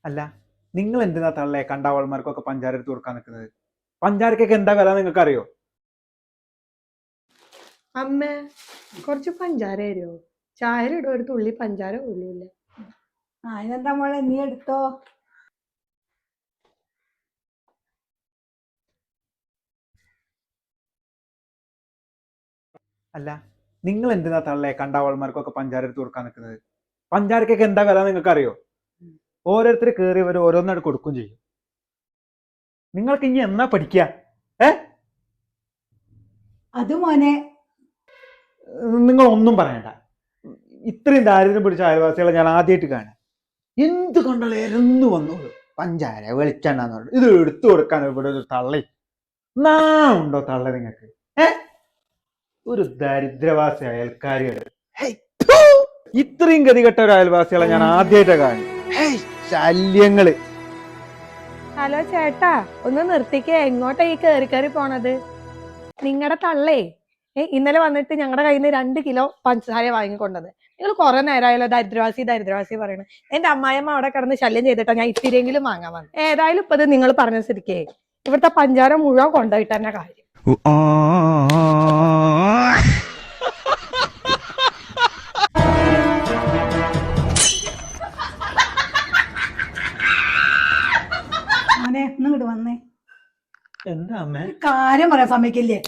അല്ല, നിങ്ങൾ എന്തിനാ തള്ളേ കണ്ടാവൾമാർക്കൊക്കെ പഞ്ചാര എടുത്ത് കൊടുക്കാൻ നിൽക്കുന്നത്? പഞ്ചാരക്കൊക്കെ എന്താ വില നിങ്ങൾക്ക് അറിയോ? അമ്മ കുറച്ച് പഞ്ചാര തരുമോ? ചായയിലിടും ഒരു തുള്ളി പഞ്ചാര പോലുമില്ല. അതിനെന്താ മോളെ, നീ എടുത്തോ. അല്ല, നിങ്ങൾ എന്തിനാ തള്ളേ കണ്ടാവൾമാർക്കൊക്കെ പഞ്ചാര എടുത്ത് കൊടുക്കാൻ നിൽക്കുന്നത്? പഞ്ചാരക്കൊക്കെ എന്താ വില നിങ്ങൾക്ക് അറിയോ? ഓരോരുത്തർ കയറിയവർ ഓരോന്നായിട്ട് കൊടുക്കും ചെയ്യും. നിങ്ങൾക്ക് ഇനി എന്നാ പഠിക്കുക? അത് മോനെ, നിങ്ങൾ ഒന്നും പറയണ്ട. ഇത്രയും ദാരിദ്ര്യം പിടിച്ച അയൽവാസികളെ ഞാൻ ആദ്യമായിട്ട് കാണാം. എന്ത് കണ്ടാലും എരന്നു വന്നോളൂ. പഞ്ചാര വെളിച്ചെണ്ണ ഇത് എടുത്തു കൊടുക്കാൻ ഇവിടെ ഒരു തള്ളി ഉണ്ടോ തള്ള നിങ്ങൾക്ക്? ഒരു ദരിദ്രവാസി അയൽക്കാരികൾ. ഇത്രയും ഗതികെട്ട ഒരു അയൽവാസികളെ ഞാൻ ആദ്യമായിട്ട് കാണും. ശല്യങ്ങള്. ഹലോ ചേട്ടാ, ഒന്ന് നിർത്തിക്കേ. എങ്ങോട്ടാ ഈ കയറി പോണത്? നിങ്ങളുടെ തള്ളേ ഇന്നലെ വന്നിട്ട് ഞങ്ങളുടെ കയ്യിൽ നിന്ന് 2 കിലോ പഞ്ചസാര വാങ്ങിക്കൊണ്ടത്. നിങ്ങൾ കുറെ നേരമായാലോ ദരിദ്രവാസി പറയണത്. എന്റെ അമ്മായിയമ്മ അവിടെ കിടന്ന് ശല്യം ചെയ്തിട്ടാ ഞാൻ ഇത്തിരിയെങ്കിലും വാങ്ങാൻ വന്നത്. ഏതായാലും ഇപ്പൊ ഇത് നിങ്ങൾ പറഞ്ഞ സ്ഥിതിക്കേ ഇവിടുത്തെ പഞ്ചാര മുഴുവൻ കൊണ്ടുപോയിട്ട് തന്നെ കാര്യം. മോനെ ഒന്ന് ഇങ്ങോട്ട് വന്നേ. എന്താ അമ്മേ? കാര്യം പറയാൻ സമ്മതിക്കില്ലേ?